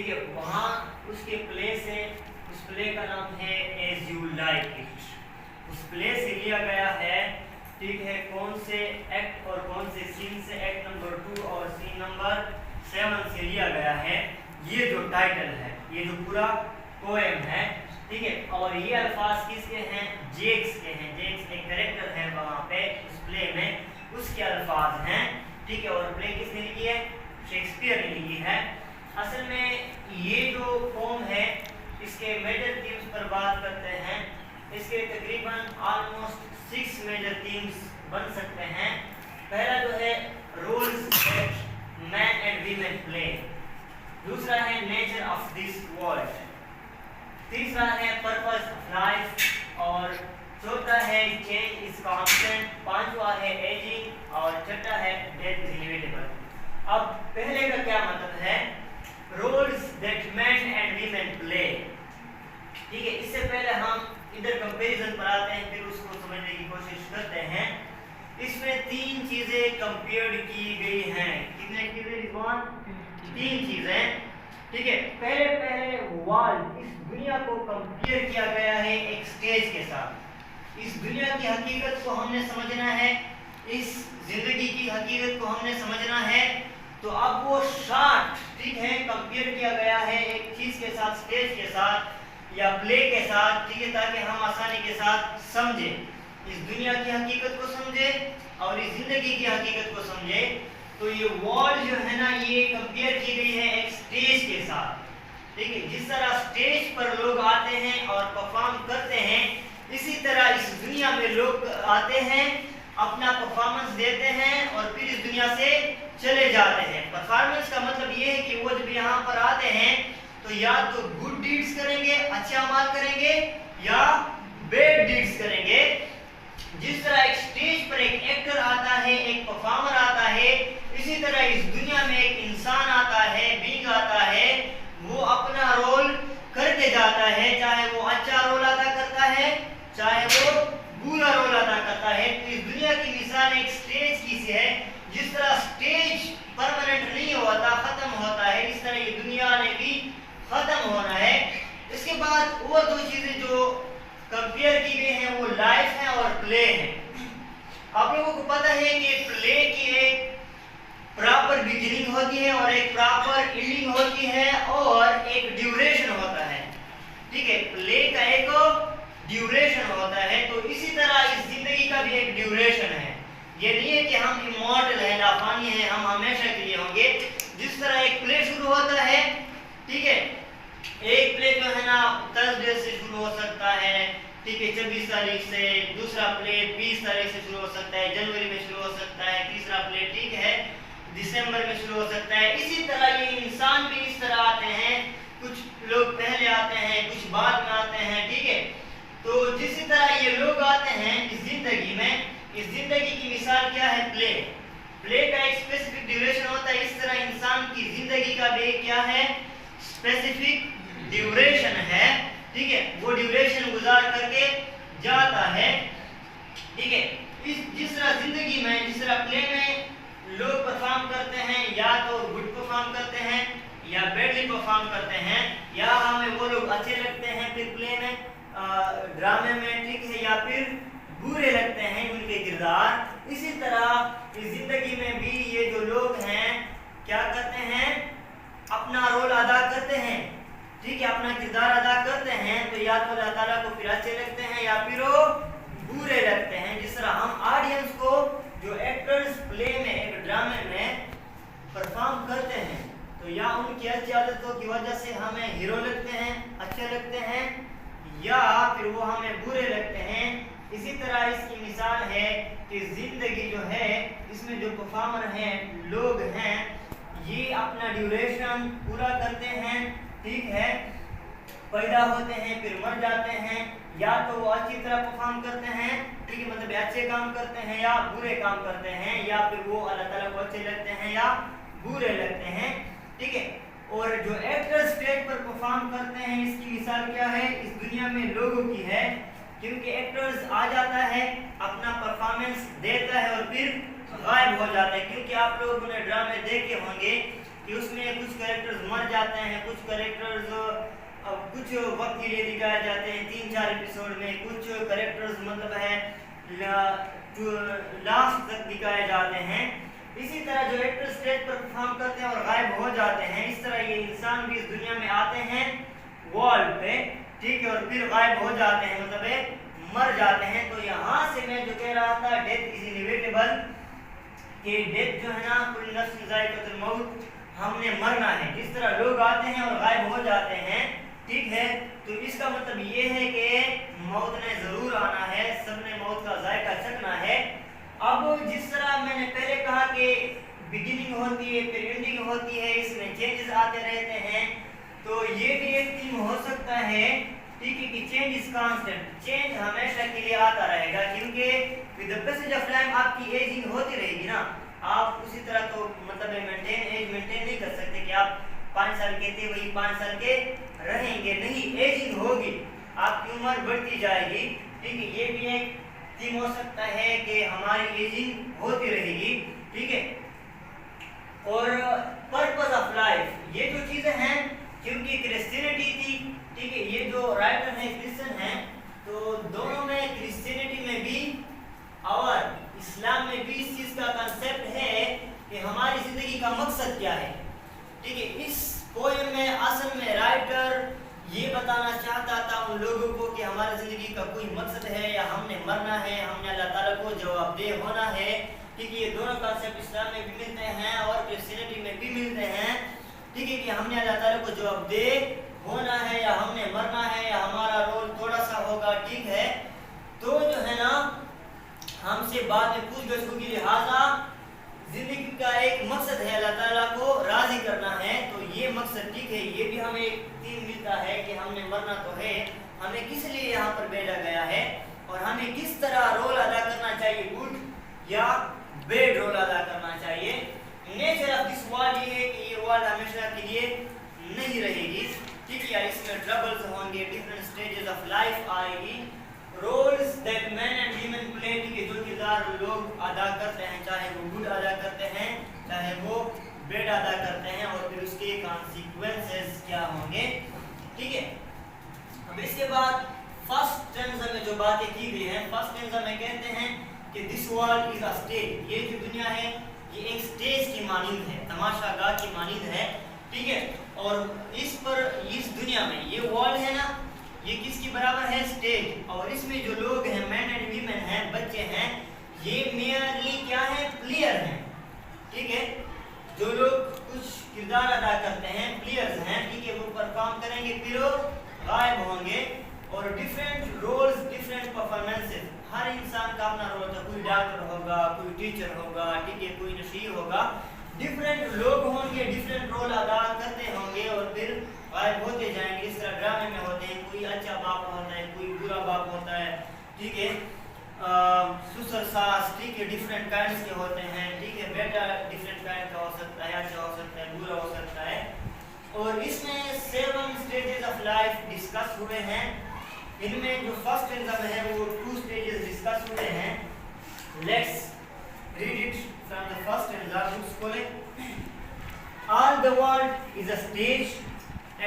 ٹھیک ہے، وہاں اس کے پلے سے، اس پلے کا نام ہے ایز یو لائک اٹ، اس پلے سے لیا گیا ہے، ٹھیک ہے، کون سے ایکٹ اور کون سے سین سے، ایکٹ نمبر 2 اور سین نمبر 7 سے لیا گیا ہے یہ جو ٹائٹل ہے، یہ جو پورا پوئم ہے، ٹھیک ہے، اور یہ الفاظ کس کے ہیں؟ جیکس کے ہیں، جیکس ایک کریکٹر ہے وہاں پہ اس پلے میں، اس کے الفاظ ہیں، ٹھیک ہے، اور پلے کس نے لکھی ہے؟ شیکسپیئر نے لکھی ہے۔ اصل میں یہ جو پوم ہے اس کے میجر تھیمز پر بات کرتے ہیں، اس کے تقریباً آلموسٹ 6 میجر تھیمز بن سکتے ہیں۔ پہلا جو ہے roles that men and women play, دوسرا ہے نیچر آف دس ورلڈ، تیسرا ہے پرپز آف لائف، اور چوتھا ہے چینج از کانسٹنٹ، پانچواں ہے ایجنگ، اور چھٹا ہے ڈیتھ از انیویٹیبل۔ اب پہلے کا کیا مطلب ہے؟ Roles that men and women play, ٹھیک ہے، اس سے پہلے ہم ادھر کمپیریزن پر آتے ہیں، پھر اس کو سمجھنے کی کوشش کرتے ہیں۔ اس میں 3 چیزیں کمپیئرڈ کی گئی ہیں، کتنے چیزیں رضوان؟ 3 چیزیں، ٹھیک ہے۔ پہلے ورلڈ، اس دنیا کو کمپیئر کیا گیا ہے ایک سٹیج کے ساتھ، اس دنیا کی حقیقت کو ہم نے سمجھنا ہے، اس زندگی کی حقیقت کو ہم نے سمجھنا ہے، تو اب وہ شارٹ، ٹھیک ہے، کمپیئر کیا گیا ہے ایک چیز کے ساتھ، سٹیج کے ساتھ یا پلے کے ساتھ، ٹھیک ہے، تاکہ ہم آسانی کے ساتھ سمجھیں، اس دنیا کی حقیقت کو سمجھیں اور اس زندگی کی حقیقت کو سمجھیں۔ تو یہ ورلڈ جو ہے نا یہ کمپیئر کی گئی ہے ایک سٹیج کے ساتھ، ٹھیک ہے، جس طرح سٹیج پر لوگ آتے ہیں اور پرفارم کرتے ہیں، اسی طرح اس دنیا میں لوگ آتے ہیں، اپنا پرفارمنس دیتے ہیں اور پھر اس دنیا سے چلے جاتے ہیں۔ پرفارمنس کا مطلب یہ ہے کہ وہ جب یہاں پر آتے ہیں تو یا تو گڈ ڈیڈز کریں گے، اچھے اعمال کریں گے، یا بیڈ ڈیڈز کریں گے۔ جس طرح ایک سٹیج پر ایک ایکٹر آتا ہے، ایک پرفارمر آتا ہے، اسی طرح اس دنیا میں ایک انسان آتا ہے، بینگ آتا ہے، وہ اپنا رول کر کے جاتا ہے، چاہے وہ اچھا رول ادا کرتا ہے چاہے وہ برا رول ادا کرتا ہے۔ تو اس دنیا کی مثال ایک سٹیج کی سی ہے، جس طرح سٹیج پرماننٹ نہیں ہوتا، ختم ہوتا ہے، اس طرح یہ دنیا نے بھی ختم ہونا ہے۔ اس کے بعد اور 2 چیزیں جو کمپیئر کی گئی ہیں وہ لائف ہے اور پلے ہے۔ آپ لوگوں کو پتہ ہے کہ پلے کی ایک پراپر بگننگ ہوتی ہے اور ایک پراپر اینڈنگ ہوتی ہے اور ایک ڈیوریشن ہوتا ہے، ٹھیک ہے، پلے کا ایک ڈیوریشن ہوتا ہے، تو اسی طرح اس زندگی کا بھی ایک ڈیوریشن ہے۔ یہ نہیں ہے کہ ہم امورٹل ہیں، لافانی ہیں، ہم ہمیشہ کے لیے ہوں گے۔ جس طرح ایک پلے شروع ہوتا ہے، ٹھیک ہے، ایک پلے جو ہے نا تھرسڈے سے شروع ہو سکتا ہے، ٹھیک ہے، 24 تاریخ سے، دوسرا پلے 20 تاریخ سے شروع ہو سکتا ہے، جنوری میں شروع ہو سکتا ہے، تیسرا پلے، ٹھیک ہے، دسمبر میں شروع ہو سکتا ہے۔ اسی طرح یہ انسان بھی اس طرح آتے ہیں، کچھ لوگ پہلے آتے ہیں، کچھ بعد میں آتے ہیں، ٹھیک ہے، تو جس طرح یہ لوگ آتے ہیں اس زندگی میں، اس زندگی کی مثال کیا ہے؟ پلے۔ پلے کا ایک اسپیسیفک ڈیوریشن ہوتا ہے، اس طرح انسان کی زندگی کا بھی کیا ہے؟ اسپیسیفک ڈیوریشن ہے، ٹھیک ہے، وہ ڈیوریشن گزار کر کے جاتا ہے، ٹھیک ہے۔ جس طرح زندگی میں، جس طرح پلے میں لوگ پرفارم کرتے ہیں، یا تو گڈ پرفارم کرتے ہیں یا بیڈلی پرفارم کرتے ہیں، یا ہمیں وہ لوگ اچھے لگتے ہیں پھر پلے میں، ڈرامے میں، ٹھیک ہے، یا پھر برے لگتے ہیں ان کے کردار۔ اسی طرح اس زندگی میں بھی یہ جو لوگ ہیں کیا کرتے ہیں؟ اپنا رول ادا کرتے ہیں، ٹھیک ہے، اپنا کردار ادا کرتے ہیں، تو یا تو اللہ تعالیٰ کو پھر اچھے لگتے ہیں یا پھر وہ برے لگتے ہیں۔ جس طرح ہم آڈینس کو جو ایکٹرز پلے میں، ایک ڈرامے میں پرفارم کرتے ہیں، تو یا ان کی اچھی عادتوں کی وجہ سے ہمیں ہیرو لگتے ہیں، اچھے لگتے ہیں، یا پھر وہ ہمیں برے لگتے ہیں۔ اسی طرح اس کی مثال ہے کہ زندگی جو ہے اس میں جو پرفارمر ہیں، لوگ ہیں، یہ اپنا ڈیوریشن پورا کرتے ہیں، ٹھیک ہے، پیدا ہوتے ہیں پھر مر جاتے ہیں، یا تو وہ اچھی طرح پرفارم کرتے ہیں، ٹھیک ہے، مطلب اچھے کام کرتے ہیں یا برے کام کرتے ہیں، یا پھر وہ اللہ تعالیٰ کو اچھے لگتے ہیں یا برے لگتے ہیں، ٹھیک ہے۔ اور جو ایکٹر اسٹیج پر پرفارم کرتے ہیں، اس کی مثال کیا ہے؟ اس دنیا میں لوگوں کی ہے، کیونکہ ایکٹرز آ جاتا ہے، اپنا پرفارمنس دیتا ہے اور پھر غائب ہو جاتا ہے، کیونکہ آپ لوگوں نے ڈرامے دیکھے ہوں گے کہ اس میں کچھ کریکٹرز مر جاتے ہیں, کچھ کریکٹرز کچھ وقت کے لیے دکھائے جاتے ہیں 3-4 ایپیسوڈ میں, کچھ کریکٹرز مطلب ہے لاسٹ تک دکھائے جاتے ہیں. اسی طرح جو ایکٹر اسٹیج پر پرفارم کرتے ہیں اور غائب ہو جاتے ہیں, اس طرح یہ انسان بھی اس دنیا میں آتے ہیں ورلڈ پہ, ٹھیک ہے, اور پھر غائب ہو جاتے ہیں, مطلب مر جاتے ہیں. تو یہاں سے میں جو کہہ رہا تھا ڈیتھ از انیویٹیبل, کہ ڈیتھ جو ہے نا کل نفس ذائقۃ الموت, ہم نے مرنا ہے. جس طرح لوگ آتے ہیں اور غائب ہو جاتے ہیں, ٹھیک ہے, تو اس کا مطلب یہ ہے کہ موت نے ضرور آنا ہے, سب نے موت کا ذائقہ چکھنا ہے. اب جس طرح میں نے پہلے کہا کہ بگننگ ہوتی ہے پھر اینڈنگ ہوتی ہے, اس میں چینجز آتے رہتے ہیں, تو یہ بھی ایک تھیم ہو سکتا ہے, ٹھیک ہے, کہ چینج از کانسٹنٹ, چینج ہمیشہ کے لیے آتا رہے گا, کیونکہ with the passage of time آپ کی ایجنگ ہوتی رہے گی نا. آپ اسی طرح تو مطلب ایج مینٹین نہیں کر سکتے کہ آپ 5 سال کے تھے وہی 5 سال کے رہیں گے, نہیں, ایجنگ ہوگی, آپ کی عمر بڑھتی جائے گی, ٹھیک ہے. یہ بھی ایک تھیم ہو سکتا ہے کہ ہماری ایجنگ ہوتی رہے گی, ٹھیک ہے. اور پرپز آف لائف, یہ جو چیزیں ہیں, کیونکہ کرسچینٹی تھی, ٹھیک ہے, یہ جو رائٹر ہیں کرسچن ہیں, تو دونوں میں کرسچینٹی میں بھی اور اسلام میں بھی اس چیز کا کنسیپٹ ہے کہ ہماری زندگی کا مقصد کیا ہے, ٹھیک ہے. اس پوئم میں اصل میں رائٹر یہ بتانا چاہتا تھا ان لوگوں کو کہ ہماری زندگی کا کوئی مقصد ہے یا ہم نے مرنا ہے, ہم نے اللہ تعالیٰ کو جواب دہ ہونا ہے, ٹھیک ہے. یہ دونوں کانسیپٹ اسلام میں بھی ملتے ہیں اور کرسچینٹی میں بھی ملتے ہیں, ٹھیک ہے, کہ ہم نے اللہ تعالیٰ کو جواب دہ ہونا ہے یا ہم نے مرنا ہے یا ہمارا رول تھوڑا سا ہوگا, ٹھیک ہے. تو جو ہے نا ہم سے بعد میں پوچھ گچھ ہوگی, لہٰذا زندگی کا ایک مقصد ہے اللہ تعالیٰ کو راضی کرنا ہے, تو یہ مقصد, ٹھیک ہے, یہ بھی ہمیں ایک تھیم ملتا ہے کہ ہم نے مرنا تو ہے, ہمیں کس لیے یہاں پر بھیجا گیا ہے اور ہمیں کس طرح رول ادا کرنا چاہیے, گڈ یا بیڈ رول ادا کرنا چاہیے. نیچر آف دس ورلڈ یہ ہے کہ یہ ورلڈ ہمیشہ کے لیے نہیں رہے گی, ٹھیک ہے. اس میں ٹربلز ہوں گے, ڈفرینٹ اسٹیجز آف لائف آئے گی, roles that men and women play, کہ جو کردار لوگ ادا کرتے ہیں, چاہے وہ گڈ ادا کرتے ہیں چاہے وہ بیڈ ادا کرتے ہیں, اور پھر اس کے کانسیکوینسز کیا ہوں گے, ٹھیک ہے. اب اس کے بعد فرسٹ ٹینزا میں جو باتیں کی گئی ہیں, فرسٹ ٹینزا میں کہتے ہیں کہ this world is a stage, یہ جو دنیا ہے یہ ایک اسٹیج کی مانند ہے, تماشا گاہ کی مانند ہے, ٹھیک ہے. اور اس پر اس دنیا میں یہ ورلڈ ہے نا, یہ کس کی برابر ہے, اسٹیج. اور اس میں جو لوگ ہیں, مین اینڈ ویمن ہیں, بچے ہیں, یہ میئرلی کیا ہے, پلیئر ہیں, ٹھیک ہے. جو لوگ کچھ کردار ادا کرتے ہیں پلیئرز ہیں, ٹھیک ہے, وہ پرفارم کریں گے پھر وہ غائب ہوں گے. اور ڈفرینٹ رولز, ڈفرینٹ پرفارمنسز, ہر انسان کا اپنا رول ہوتا ہے, کوئی ڈاکٹر ہوگا, کوئی ٹیچر ہوگا, ٹھیک ہے, کوئی نشیر ہوگا, ڈفرینٹ لوگ ہوں گے, ڈفرینٹ رول ادا کرتے ہوں گے اور پھر غائب ہوتے جائیں گے. اس طرح ڈرامے میں ہوتے ہیں, کوئی اچھا باپ ہوتا ہے, کوئی برا باپ ہوتا ہے, ٹھیک ہے, سسر ساس, ٹھیک ہے, ڈفرینٹ کائنڈس کے ہوتے ہیں, ٹھیک ہے, بیٹا ڈفرینٹ کائنڈ کا ہو سکتا ہے, اچھا ہو سکتا ہے, برا ہو سکتا ہے. اور اس میں 7 اسٹیجز آف لائف ڈسکس ہوئے ہیں. ان میں جو فرسٹ ٹینزا میں ہے وہ 2 اسٹیجز ڈسکس ہوئے ہیں. Let's read it from the first stanza. Books کھولیں. All the world is a stage